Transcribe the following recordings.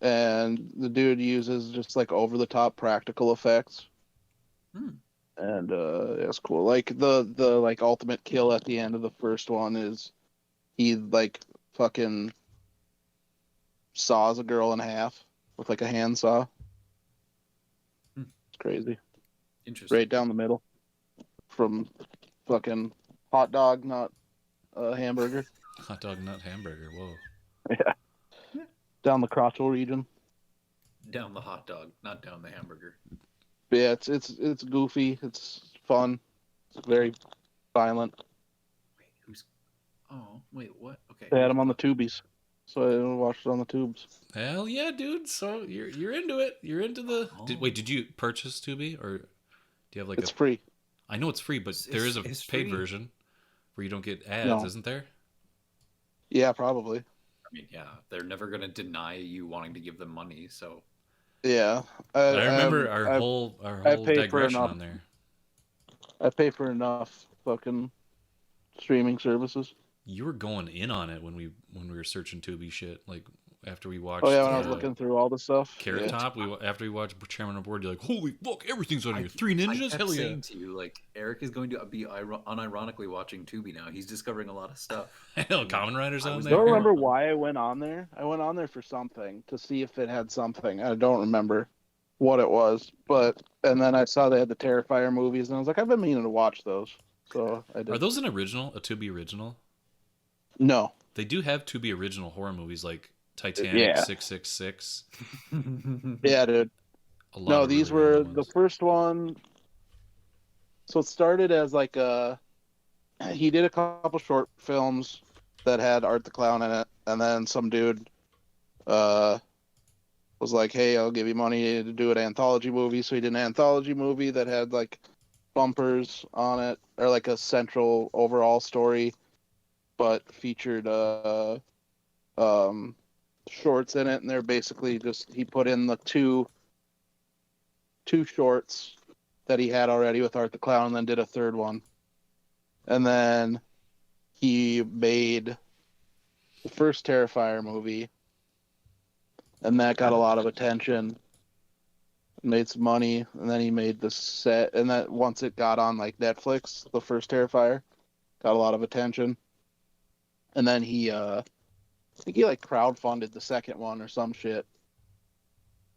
and the dude uses just like over the top practical effects, Hmm. and it's cool. Like the like ultimate kill at the end of the first one is he like fucking saws a girl in half with like a handsaw. Hmm. It's crazy. Interesting. Right down the middle from fucking hot dog, not hamburger. Hot dog nut hamburger. Whoa. Yeah, Yeah. down the crotchal region. Down the hot dog, not down the hamburger. But yeah, it's goofy. It's fun. It's very violent. Wait, who's? Oh, wait, what? Okay, They had who's them on the clown? tubies, so I watched it on the tubes. Hell yeah, dude. So you're into it. You're into the. Oh, Wait, did you purchase Tubi or do you have like a? It's free. I know it's free, but there is a it's paid free. version where you don't get ads, No, isn't there? yeah, probably. I mean, yeah, they're never gonna deny you wanting to give them money. So Yeah, But I remember our I whole pay for digression enough. on there. I pay for enough fucking streaming services. You were going in on it when we were searching Tubi shit. Like after we Oh yeah, watched when I was yeah, looking through all the stuff. Carrot Yeah, Top, after we watched Chairman on Board, you're like, holy fuck, everything's on I here. Three I ninjas, kept hell yeah. saying to you, like, Eric is going to be unironically watching Tubi now. He's discovering a lot of stuff, Hell, and Common Rider's I on was I don't there. ignoring remember them. why I went on there. I went on there for something to see if it had something. I don't remember what it was, but and then I saw they had the Terrifier movies, and I was like, I've been meaning to watch those, so I Are did. those an original? A Tubi original? No, They do have Tubi original horror movies like Titanic, yeah, 666. yeah, dude. A lot No, of these really random were the ones. first one. So it started as like a he did a couple short films that had Art the Clown in it, and then some dude uh was like, "Hey, I'll give you money to do an anthology movie." So he did an anthology movie that had like bumpers on it, or like a central overall story, but featured um shorts in it, and they're basically just he put in the two shorts that he had already with Art the Clown, and then did a third one, and then he made the first Terrifier movie, and that got a lot of attention, made some money, and then he made the set, and that once it got on like Netflix, the first Terrifier got a lot of attention, and then I think he like crowdfunded the second one or some shit,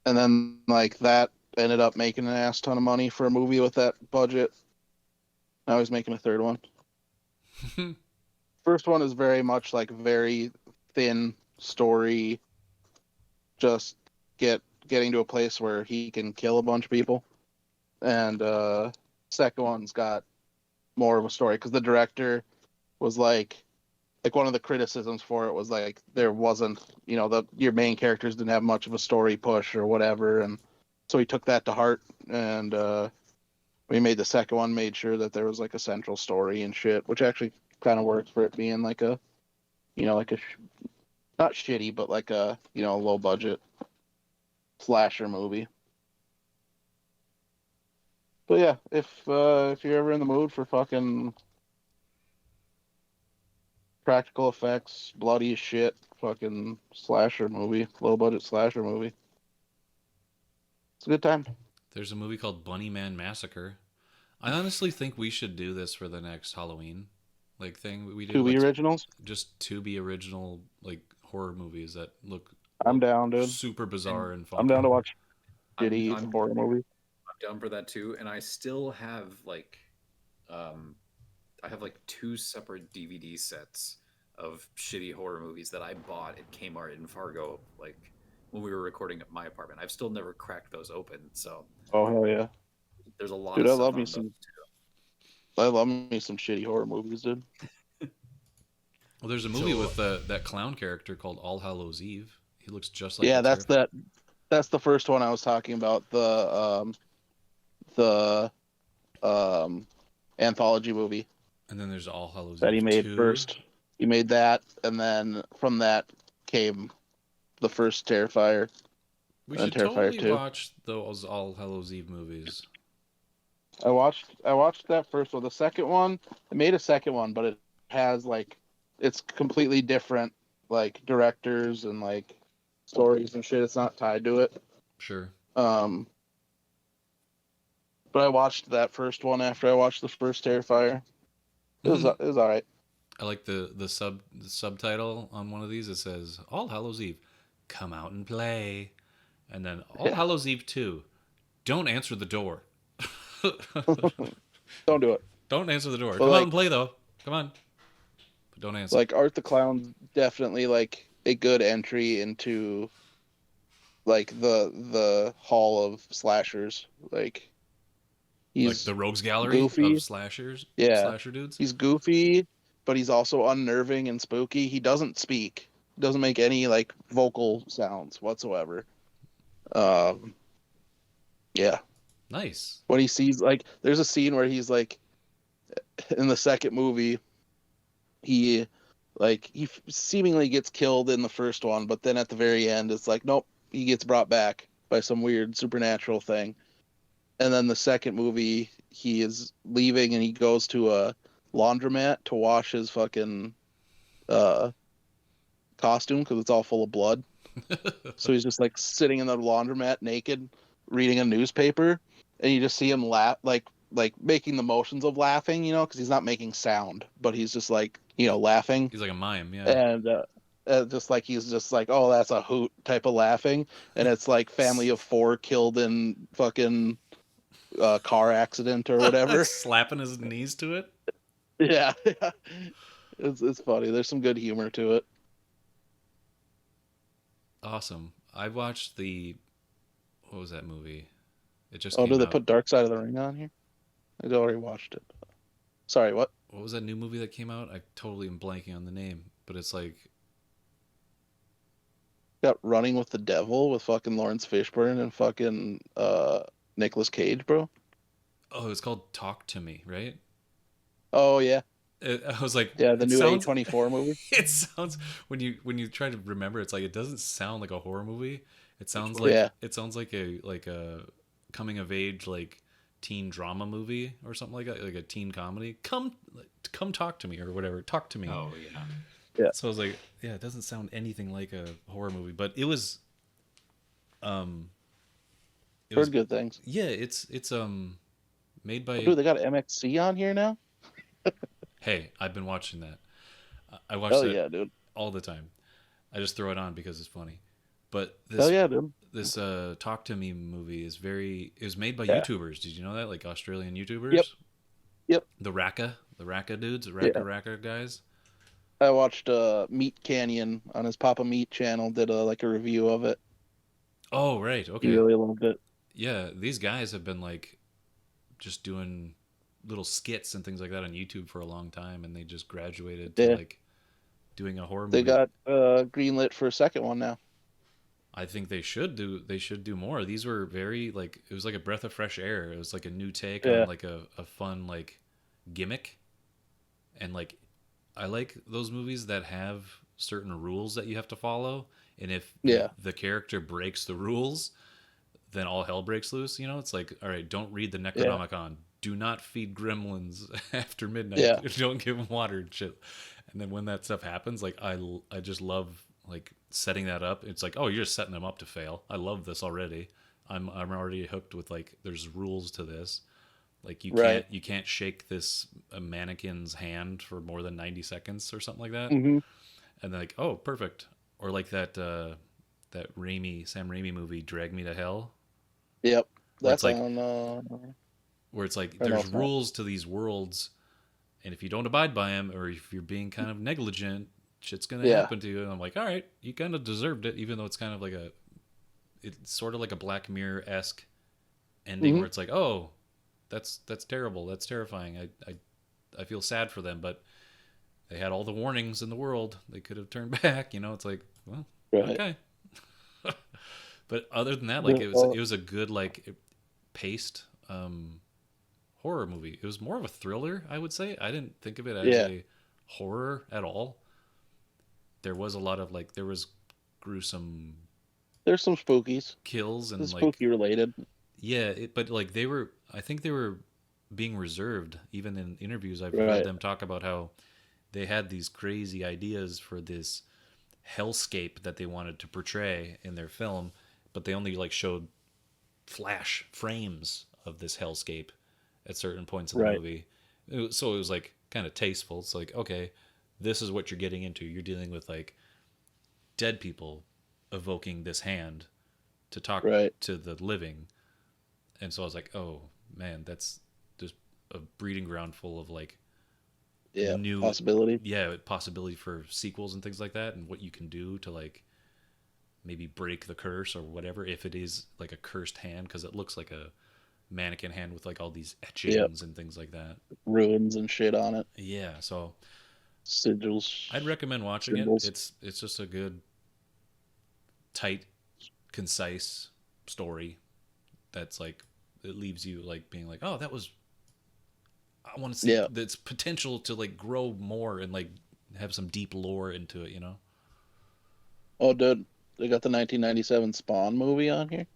and then like that ended up making an ass ton of money for a movie with that budget. Now he's making a third one. First one is very much like very thin story, just getting to a place where he can kill a bunch of people, and second one's got more of a story because the director was like one of the criticisms for it was like there wasn't, the your main characters didn't have much of a story push or whatever, and so he took that to heart, and we made the second one, made sure that there was like a central story and shit, which actually kind of works for it being like a, like a not shitty, but like a, low budget slasher movie. But yeah, if you're ever in the mood for fucking practical effects, bloody as shit, fucking slasher movie, low budget slasher movie, it's a good time. There's a movie called Bunny Man Massacre. I honestly think we should do this for the next Halloween like thing we do. Tubi Let's originals, just Tubi original like horror movies that I'm look down, dude. super and bizarre and I'm down funky. to watch I'm shitty I'm horror movies. down for that too. And I still have like, um, I have like two separate DVD sets of shitty horror movies that I bought at Kmart in Fargo, like when we were recording at my apartment. I've still never cracked those open, so Oh hell yeah, there's a lot dude! of I stuff love me on those some. too. I love me some shitty horror movies, dude. Well, there's a movie So with that clown character called All Hallows Eve. He looks just like the Yeah, that's Terrifier. that. That's the first one I was talking about. The anthology movie And then there's All Hallows that he Eve made 2. first. He made that, and then from that came the first Terrifier, We and then should Terrifier totally 2. watch those All Hallows Eve movies. I watched that first one. The second one, they made a second one, but it has like it's completely different like directors and like stories and shit. It's not tied to it. Sure. But I watched that first one after I watched the first Terrifier. It was all right. I like the subtitle on one of these. It says All Hallows Eve, come out and play, and then All Hallows Eve 2, don't answer the door. Don't do it. Don't answer the door. But Come out and play though. Come on, but don't answer. Like Art the Clown's definitely like a good entry into like the hall of slashers. Like he's like the rogues gallery goofy. of slashers. Yeah, slasher dudes. He's goofy, but he's also unnerving and spooky. He doesn't speak. Doesn't make any like vocal sounds whatsoever. Yeah. Nice. When he sees like, there's a scene where he's like, in the second movie, he seemingly gets killed in the first one, but then at the very end, it's like, nope, he gets brought back by some weird supernatural thing. And then the second movie, he is leaving and he goes to a laundromat to wash his fucking costume because it's all full of blood. So he's just like sitting in the laundromat naked, reading a newspaper, and you just see him laugh, like making the motions of laughing, you know, because he's not making sound, but he's just like, you know, laughing. He's like a mime, yeah. And just like he's just like, oh, that's a hoot type of laughing, and it's like family of 4 killed in fucking car accident or whatever. Slapping his knees to it. Yeah. It's funny. There's some good humor to it. Awesome. I watched what was that movie? It just Oh, came did they out. put Dark Side of the Ring on here? I already watched it. Sorry, what? What was that new movie that came out? I totally am blanking on the name, but it's like Got Running with the Devil with fucking Lawrence Fishburne and fucking Nicolas Cage, bro. oh, it's called Talk to Me, right? Oh yeah, I was like, yeah, the it new sounds- A24 movie. It sounds when you try to remember, it's like it doesn't sound like a horror movie. It sounds like Yeah. it sounds like a coming of age like teen drama movie or something like that, like a teen comedy. Come talk to me or whatever. Talk to me. Oh yeah. Yeah. So I was like, yeah, it doesn't sound anything like a horror movie, but it was Heard good things. yeah, it's made by Dude, they got MXC on here now. Hey, I've been watching that. I watch Hell it yeah, dude. all the time. I just throw it on because it's funny. But Hell yeah, dude. this Talk to Me movie it was made by Yeah. YouTubers. Did you know that? Like Australian YouTubers? Yep. Yep. The Raka dudes, the Raka guys. I watched Meat Canyon on his Papa Meat channel. Did a review of it. Oh, right. Okay. He really loved it. Yeah, these guys have been like just doing little skits and things like that on YouTube for a long time, and they just graduated to like doing a horror movie. They got greenlit for a second one now. I think they should do more. These were very like, it was like a breath of fresh air. It was like a new take on like a fun like gimmick. And like I like those movies that have certain rules that you have to follow, and if the character breaks the rules, then all hell breaks loose, you know? It's like, all right, don't read the Necronomicon. Do not feed gremlins after midnight. Yeah. Don't give them water and shit. And then when that stuff happens, like I just love like setting that up. It's like, oh, you're just setting them up to fail. I love this already. I'm already hooked with like there's rules to this. Like you can't shake this mannequin's hand for more than 90 seconds or something like that. Mm-hmm. And they're like, oh, perfect. Or like that Sam Raimi movie, Drag Me to Hell. Yep, that's like, on. Where it's like there's rules to these worlds, and if you don't abide by them, or if you're being kind of negligent, shit's gonna happen to you. And I'm like, all right, you kind of deserved it, even though it's kind of like it's sort of like a Black Mirror-esque ending where it's like, oh, that's terrible, that's terrifying. I feel sad for them, but they had all the warnings in the world. They could have turned back, you know. It's like, well, okay. But other than that, like it was a good like paced horror movie. It was more of a thriller, I would say. I didn't think of it as a horror at all. There was a lot of like there was gruesome. There's some spookies, kills and like spooky related. Yeah, but like I think they were being reserved. Even in interviews, I've heard them talk about how they had these crazy ideas for this hellscape that they wanted to portray in their film, but they only like showed flash frames of this hellscape at certain points in the Right. movie. So it was like kind of tasteful. It's like, okay, this is what you're getting into. You're dealing with like dead people evoking this hand to talk Right. to the living. And so I was like, oh man, that's just a breeding ground full of like Yeah. new Possibility. possibility for sequels and things like that, and what you can do to like maybe break the curse or whatever, if it is like a cursed hand, because it looks like a mannequin hand with like all these Yep. etchings and things like that. Ruins and shit on it. Yeah, so Sigils. I'd recommend watching it. Symbols. It's just a good, tight, concise story that's like, it leaves you like being like, oh, that was, I want to see Yeah. that's potential to like grow more and like have some deep lore into it, you know? Oh, dude, they got the 1997 Spawn movie on here.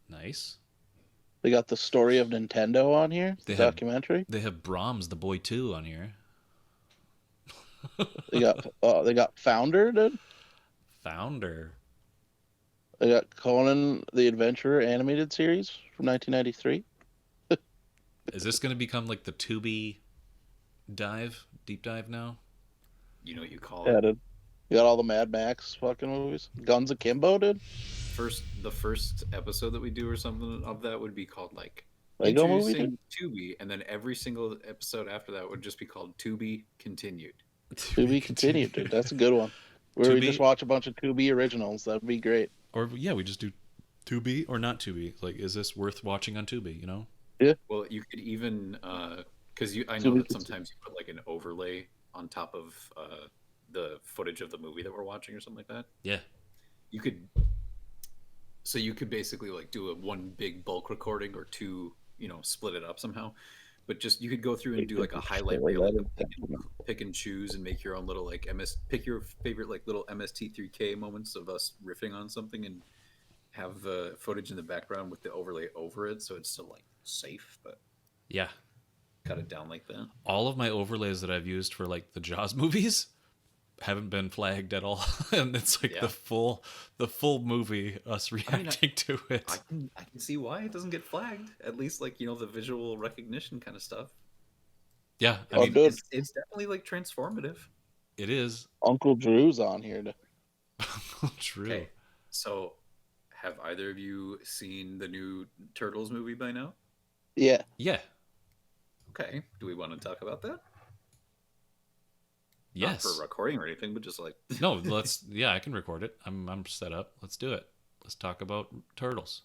Nice. They got the story of Nintendo on here. They The have documentary. they have Brahms the Boy 2 on here. They got Founder, dude. Founder. They got Conan the Adventurer animated series from 1993. Is this going to become like the Tubi deep dive now? You know what you call Yeah, it? dude. You got all the Mad Max fucking movies. Guns Akimbo, dude. The first episode that we do or something of that would be called like Lego movie, introducing dude. Tubi, and then every single episode after that would just be called Tubi Continued. To be continued, dude. That's a good one. Where we just Tubi, watch a bunch of Tubi originals. That'd be great. or yeah, we just do Tubi or not Tubi. Like, is this worth watching on Tubi? You know? Yeah. Well, you could even because I know Tubi that sometimes you put like an overlay on top of the footage of the movie that we're watching or something like that. Yeah. You could so you could basically like do a one big bulk recording or two, split it up somehow. But just you could go through and do like a highlight reel and pick and choose and make your own little like pick your favorite like little MST3K moments of us riffing on something and have the footage in the background with the overlay over it, so it's still like safe, but Yeah. cut it down like that. All of my overlays that I've used for like the Jaws movies haven't been flagged at all, and it's like Yeah. the full movie, us reacting to it. I can see why it doesn't get flagged. At least like the visual recognition kind of stuff. Yeah, I Oh, mean, dude. It's definitely like transformative. it is Uncle Drew's on here. true. Okay, so have either of you seen the new Turtles movie by now? Yeah. Yeah. Okay, do we want to talk about that? Yes. Not for recording or anything, but just like No, let's. Yeah, I can record it. I'm set up. Let's do it. Let's talk about turtles.